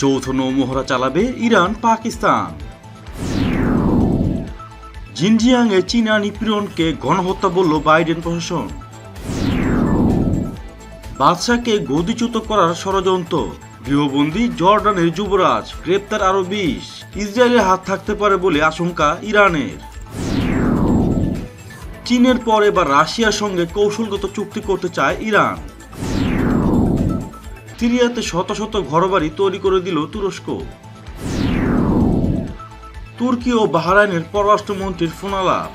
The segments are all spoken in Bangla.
যৌথ নৌমহড়া চালাবে ইরান পাকিস্তান। জিনজিয়াংয়ে চীনা নিপীড়নকে গণহত্যা বলল বাইডেন প্রশাসন। বাদশাকে গদিচ্যুত করার ষড়যন্ত্র, গৃহবন্দী জর্ডানের যুবরাজ, গ্রেপ্তার আরও 20। ইসরায়েলের হাত থাকতে পারে বলে আশঙ্কা ইরানের। চীনের পর এবার রাশিয়ার সঙ্গে কৌশলগত চুক্তি করতে চায় ইরান। সিরিয়াতে শত শত ঘরবাড়ি তৈরি করে দিল তুরস্ক। তুর্কি ও বাহরাইনের পররাষ্ট্রমন্ত্রীর ফোনালাপ।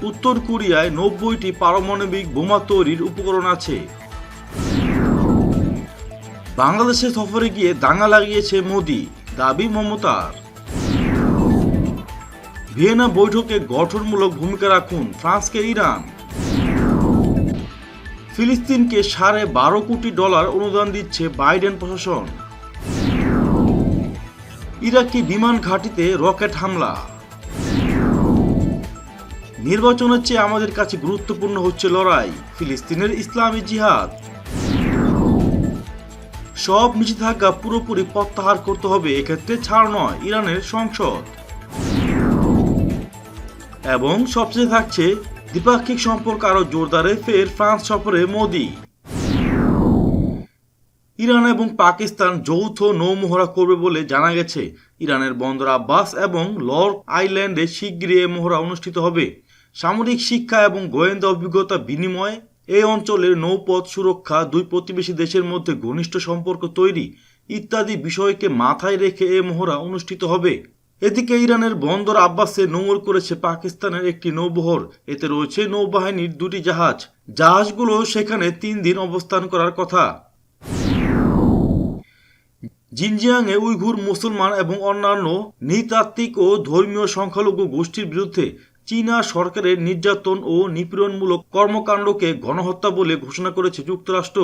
উত্তর কোরিয়ায় 90টি পারমাণবিক বোমা তৈরির উপকরণ আছে। বাংলাদেশে সফরে গিয়ে দাঙ্গা লাগিয়েছে মোদি, দাবি মমতার। ভিয়েনা বৈঠকে গঠনমূলক ভূমিকা রাখুন ফ্রান্সকে ইরান। ফিলিস্তিনকে $12.5 কোটি অনুদান দিচ্ছে বাইডেন প্রশাসন। ইরাকি বিমান ঘাঁটিতে রকেট হামলা। নির্বাচনের চেয়ে আমাদের কাছে গুরুত্বপূর্ণ হচ্ছে লড়াই, ফিলিস্তিনের ইসলামী জিহাদ। সব নিষেধাজ্ঞা পুরোপুরি প্রত্যাহার করতে হবে, এক্ষেত্রে ছাড় নয় ইরানের সংসদ। এবং সবচেয়ে থাকছে দ্বিপাক্ষিক সম্পর্ক আরো জোরদারে ফের ফ্রান্স সফরে মোদি। ইরান এবং পাকিস্তান যৌথ নৌমহড়া করবে বলে জানা গেছে। ইরানের বন্দর আব্বাস এবং লর্ড আইল্যান্ডে শিগগিরই এই মহড়া অনুষ্ঠিত হবে। সামরিক শিক্ষা এবং গোয়েন্দা অভিজ্ঞতা বিনিময়, এই অঞ্চলের নৌপথ সুরক্ষা, দুই প্রতিবেশী দেশের মধ্যে ঘনিষ্ঠ সম্পর্ক তৈরি ইত্যাদি বিষয়কে মাথায় রেখে এই মহড়া অনুষ্ঠিত হবে। এদিকে ইরানের বন্দর আব্বাসে নোঙর করেছে পাকিস্তানের একটি নৌবহর। এতে রয়েছে নৌবাহিনীর 2টি জাহাজ। জাহাজগুলো সেখানে 3 দিন অবস্থান করার কথা। জিনজিয়াংয়ে উইঘুর মুসলমান এবং অন্যান্য নৃতাত্ত্বিক ও ধর্মীয় সংখ্যালঘু গোষ্ঠীর বিরুদ্ধে চীনা সরকারের নির্যাতন ও নিপীড়নমূলক কর্মকাণ্ডকে গণহত্যা বলে ঘোষণা করেছে যুক্তরাষ্ট্র।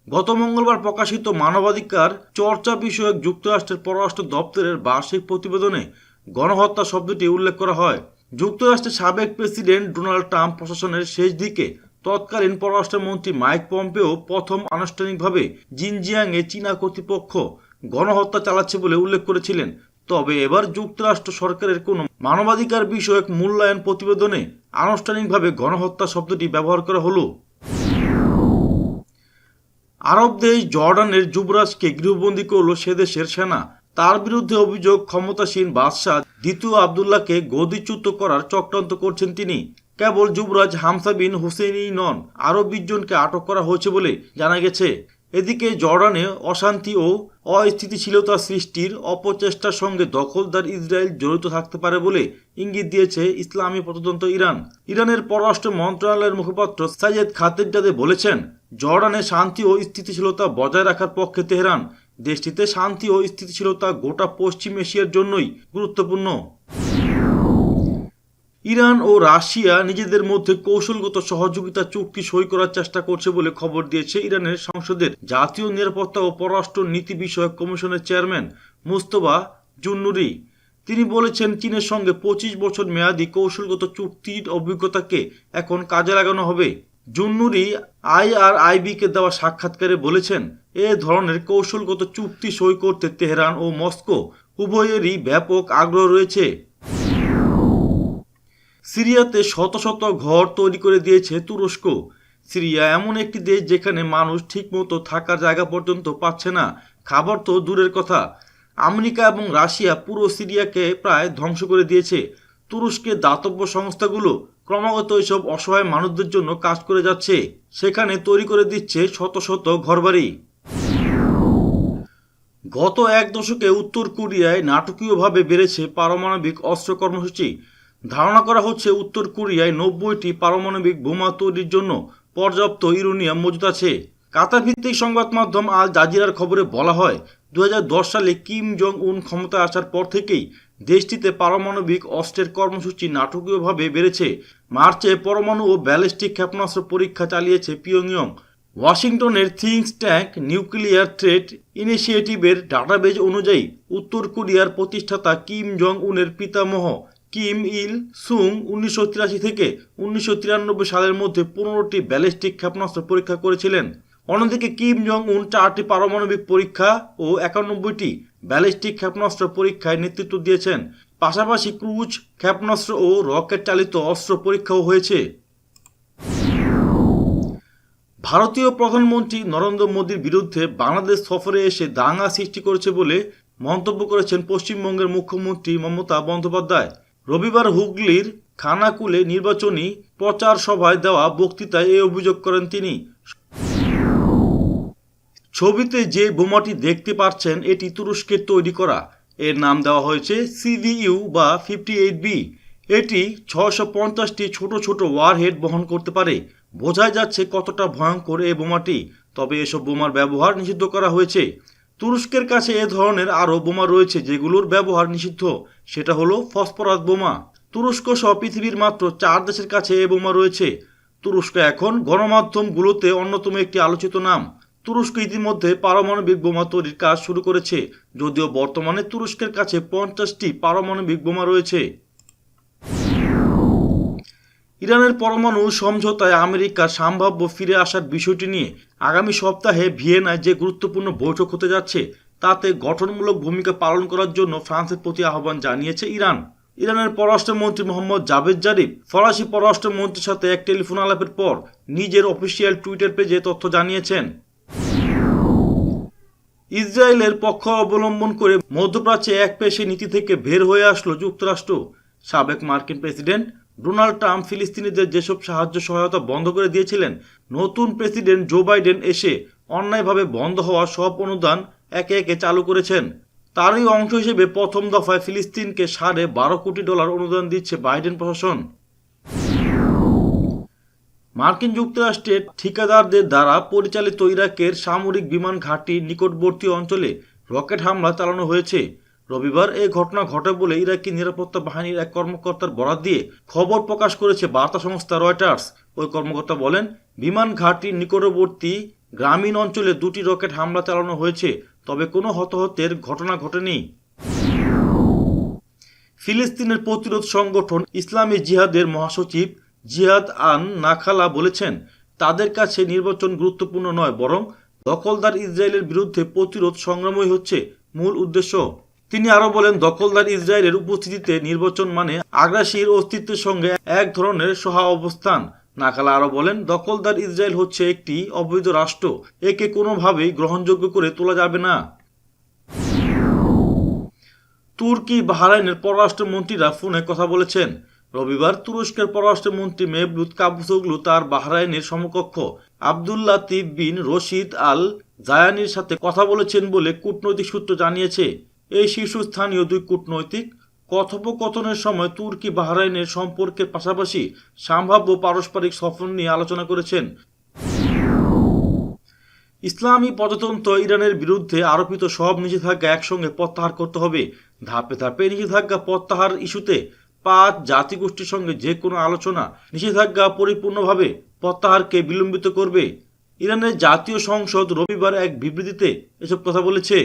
গত মঙ্গলবার প্রকাশিত মানবাধিকার চর্চা বিষয়ক যুক্তরাষ্ট্রের পররাষ্ট্র দপ্তরের বার্ষিক প্রতিবেদনে গণহত্যা শব্দটি উল্লেখ করা হয়। যুক্তরাষ্ট্রের সাবেক প্রেসিডেন্ট ডোনাল্ড ট্রাম্প প্রশাসনের শেষ দিকে তৎকালীন পররাষ্ট্রমন্ত্রী মাইক পম্পেও প্রথম আনুষ্ঠানিকভাবে জিনজিয়াংয়ে চীনা কর্তৃপক্ষ গণহত্যা চালাচ্ছে বলে উল্লেখ করেছিলেন। তবে এবার যুক্তরাষ্ট্র সরকারের কোনো মানবাধিকার বিষয়ক মূল্যায়ন প্রতিবেদনে আনুষ্ঠানিকভাবে গণহত্যা শব্দটি ব্যবহার করা হলো। আরব দেশ জর্ডানের যুবরাজকে গৃহবন্দী করল সে দেশের সেনা। তার বিরুদ্ধে অভিযোগ, ক্ষমতাসীন বাদশাহ দ্বিতীয় আবদুল্লাহকে গদিচ্যুত করার চক্রান্ত করছেন তিনি। কেবল যুবরাজ হামসা বিন হুসেইনই নন, আরও 20 জনকে আটক করা হয়েছে বলে জানা গেছে। এদিকে জর্ডানে অশান্তি ও অস্থিতিশীলতা সৃষ্টির অপচেষ্টার সঙ্গে দখলদার ইসরায়েল জড়িত থাকতে পারে বলে ইঙ্গিত দিয়েছে ইসলামী প্রজাতন্ত্র ইরান। ইরানের পররাষ্ট্র মন্ত্রণালয়ের মুখপাত্র সাইয়েদ খাতেরজাদে বলেছেন, জর্ডানে শান্তি ও স্থিতিশীলতা বজায় রাখার পক্ষে তেহরান। দেশটিতে শান্তি ও স্থিতিশীলতা গোটা পশ্চিম এশিয়ার জন্যই গুরুত্বপূর্ণ। ইরান ও রাশিয়া নিজেদের মধ্যে কৌশলগত সহযোগিতা চুক্তি সই করার চেষ্টা করছে বলে খবর দিয়েছে ইরানের সংসদের জাতীয় নিরাপত্তা ও পররাষ্ট্র নীতি বিষয়ক কমিশনের চেয়ারম্যান মুস্তফা জুন্নুরি। তিনি বলেছেন, চীনের সঙ্গে 25 বছর মেয়াদী কৌশলগত চুক্তির অভিজ্ঞতাকে এখন কাজে লাগানো হবে। জুন্নুরি IRIB-কে দেওয়া সাক্ষাৎকারে বলেছেন, এ ধরনের কৌশলগত চুক্তি সই করতে তেহরান ও মস্কো উভয়েরই ব্যাপক আগ্রহ রয়েছে। সিরিয়াতে শত শত ঘর তৈরি করে দিয়েছে তুরস্ক। সিরিয়া এমন একটি দেশ যেখানে মানুষ ঠিকমতো থাকার জায়গা পর্যন্ত পাচ্ছে না, খাবার তো দূরের কথা। আমেরিকা এবং রাশিয়া পুরো সিরিয়াকে প্রায় ধ্বংস করে দিয়েছে। তুরস্কের দাতব্য সংস্থাগুলো ক্রমাগত এসব অসহায় মানুষদের জন্য কাজ করে যাচ্ছে, সেখানে তৈরি করে দিচ্ছে শত শত ঘরবাড়ি। গত 1 দশকে উত্তর কোরিয়ায় নাটকীয়ভাবে বেড়েছে পারমাণবিক অস্ত্র কর্মসূচি। ধারণা করা হচ্ছে উত্তর কোরিয়ায় 90টি পারমাণবিক বোমা তৈরির জন্য পর্যাপ্ত ইউরেনিয়াম মজুদ আছে। কাতার ভিত্তিক সংবাদ মাধ্যম আল জাজিরার খবরে বলা হয়, 2010 সালে কিম জং উন ক্ষমতায় আসার পর থেকেই দেশটিতে পারমাণবিক অস্ত্রের কর্মসূচি নাটকীয়ভাবে বেড়েছে। মার্চে পরমাণু ও ব্যালিস্টিক ক্ষেপণাস্ত্র পরীক্ষা চালিয়েছে পিয়ংইয়ং। ওয়াশিংটনের থিঙ্ক ট্যাঙ্ক নিউক্লিয়ার থ্রেট ইনিশিয়েটিভের ডাটাবেজ অনুযায়ী উত্তর কোরিয়ার প্রতিষ্ঠাতা কিম জং উনের পিতামহ কিম ইল সুং 1983 থেকে 1993 সালের মধ্যে 15টি ব্যালিস্টিক ক্ষেপণাস্ত্র পরীক্ষা করেছিলেন। অন্যদিকে কিম জং উন 4টি পারমাণবিক পরীক্ষা ও 91টি ব্যালিস্টিক ক্ষেপণাস্ত্র পরীক্ষায় নেতৃত্ব দিয়েছেন। পাশাপাশি ক্রুজ ক্ষেপণাস্ত্র ও রকেট চালিত অস্ত্র পরীক্ষাও হয়েছে। ভারতীয় প্রধানমন্ত্রী নরেন্দ্র মোদীর বিরুদ্ধে বাংলাদেশ সফরে এসে দাঙ্গা সৃষ্টি করেছে বলে মন্তব্য করেছেন পশ্চিমবঙ্গের মুখ্যমন্ত্রী মমতা বন্দ্যোপাধ্যায়। রবিবার হুগলির খানাকুলে নির্বাচনী প্রচার সভায় দেওয়া বক্তৃতায় এই অভিযোগ করেন তিনি। ছবিতে যে বোমাটি দেখতে পাচ্ছেন এটি তুরস্কের তৈরি করা। এর নাম দেওয়া হয়েছে CVU বা 58B। এটি 650টি ছোট ছোট ওয়ারহেড বহন করতে পারে। বোঝাই যাচ্ছে কতটা ভয়ঙ্কর এই বোমাটি। তবে এসব বোমার ব্যবহার নিষিদ্ধ করা হয়েছে। তুরস্কের কাছে এ ধরনের আরও বোমা রয়েছে যেগুলোর ব্যবহার নিষিদ্ধ। সেটা হলো ফসফরাস বোমা। তুরস্ক সহ পৃথিবীর মাত্র 4 দেশের কাছে এ বোমা রয়েছে। তুরস্ক এখন গণমাধ্যমগুলোতে অন্যতম একটি আলোচিত নাম। তুরস্ক ইতিমধ্যে পারমাণবিক বোমা তৈরির কাজ শুরু করেছে, যদিও বর্তমানে তুরস্কের কাছে 50টি পারমাণবিক বোমা রয়েছে। ইরানের পরমাণু সমঝোতায় আমেরিকার সম্ভাব্য ফিরে আসার বিষয়টি নিয়ে আগামী সপ্তাহে ভিয়েনায় যে গুরুত্বপূর্ণ বৈঠক হতে যাচ্ছে তাতে গঠনমূলক ভূমিকা পালন করার জন্য ফ্রান্সের প্রতি আহ্বান জানিয়েছে ইরান। ইরানের পররাষ্ট্রমন্ত্রী মোহাম্মদ জাভেদ জারিফ ফরাসি পররাষ্ট্রমন্ত্রীর সাথে এক টেলিফোন আলাপের পর নিজের অফিসিয়াল টুইটার পেজে তথ্য জানিয়েছেন। ইসরায়েলের পক্ষ অবলম্বন করে মধ্যপ্রাচ্যে একপেশে নীতি থেকে বের হয়ে আসলো যুক্তরাষ্ট্র। সাবেক মার্কিন প্রেসিডেন্ট ডোনাল্ড ট্রাম্প ফিলিস্তিনিদের যেসব সাহায্য সহায়তা বন্ধ করে দিয়েছিলেন, নতুন প্রেসিডেন্ট জো বাইডেন এসে অন্যায়ভাবে বন্ধ হওয়া সব অনুদান একে একে চালু করেছেন। তারই অংশ হিসেবে প্রথম দফায় ফিলিস্তিনকে $12.5 কোটি অনুদান দিচ্ছে বাইডেন প্রশাসন। মার্কিন যুক্তরাষ্ট্রের ঠিকাদারদের দ্বারা পরিচালিত ইরাকের সামরিক বিমান ঘাঁটির নিকটবর্তী অঞ্চলে রকেট হামলা চালানো হয়েছে। রবিবার এই ঘটনা ঘটে বলে ইরাকি নিরাপত্তা বাহিনীর এক কর্মকর্তার বরাত দিয়ে খবর প্রকাশ করেছে বার্তা সংস্থা রয়টার্স। ওই কর্মকর্তা বলেন, বিমান ঘাঁটির নিকটবর্তী গ্রামীণ অঞ্চলে 2টি রকেট হামলা চালানো হয়েছে, তবে কোনো হতাহতের ঘটনা ঘটেনি। ফিলিস্তিনের প্রতিরোধ সংগঠন ইসলামী জিহাদের মহাসচিব জিহাদ আন নাখালা বলেছেন, তাদের কাছে নির্বাচন গুরুত্বপূর্ণ নয়, বরং দখলদার ইসরায়েলের বিরুদ্ধে প্রতিরোধ সংগ্রামই হচ্ছে মূল উদ্দেশ্য। তিনি আরও বলেন, দখলদার ইসরায়েলের উপস্থিতিতে নির্বাচন মানে আগ্রাসীর অস্তিত্বের সঙ্গে এক ধরনের সহা অবস্থান। নাখালা আরও বলেন, দখলদার ইসরায়েল হচ্ছে একটি অবৈধ রাষ্ট্র, একে কোনোভাবেই গ্রহণযোগ্য করে তোলা যাবে না। তুর্কি বাহরাইনের পররাষ্ট্রমন্ত্রীরা ফোনে কথা বলেছেন। রবিবার তুরস্কের পররাষ্ট্রমন্ত্রী মেভলুত কাভুসোগলু তার বাহরাইনের সমকক্ষ আবদুল্লাহ তিব বিন রশিদ আল জায়ানির সাথে কথা বলেছেন বলে কূটনৈতিক সূত্র জানিয়েছে। এই শীর্ষস্থানীয় দুই কূটনৈতিক কথোপকথনের সময় তুর্কি বাহরাইনের সম্পর্কের পাশাপাশি সম্ভাব্য পারস্পরিক সফর নিয়ে আলোচনা করেছেন। ইসলামী প্রজাতন্ত্র ইরানের বিরুদ্ধে আরোপিত সব নিষেধাজ্ঞা একসঙ্গে প্রত্যাহার করতে হবে। ধাপে ধাপে নিষেধাজ্ঞা প্রত্যাহার ইস্যুতে 5 জাতিগোষ্ঠীর সঙ্গে যে কোনো আলোচনা নিষেধাজ্ঞা পরিপূর্ণভাবে প্রত্যাহারকে বিলম্বিত করবে। ইরানের জাতীয় সংসদ রবিবার এক বিবৃতিতে এসব কথা বলেছে।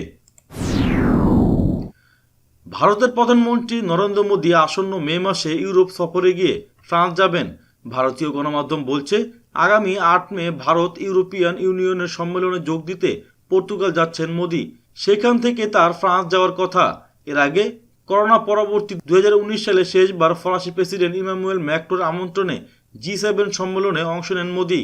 ভারতের প্রধানমন্ত্রী নরেন্দ্র মোদী আসন্ন মে মাসে ইউরোপ সফরে গিয়ে ফ্রান্স যাবেন। ভারতীয় গণমাধ্যম বলছে, আগামী 8 মে ভারত ইউরোপিয়ান ইউনিয়নের সম্মেলনে যোগ দিতে পর্তুগাল যাচ্ছেন মোদী। সেখান থেকে তার ফ্রান্স যাওয়ার কথা। এর আগে করোনা পরবর্তী 2019 সালে শেষবার ফরাসি প্রেসিডেন্ট ইমানুয়েল ম্যাক্রোর আমন্ত্রণে G7 সম্মেলনে অংশ নেন মোদী।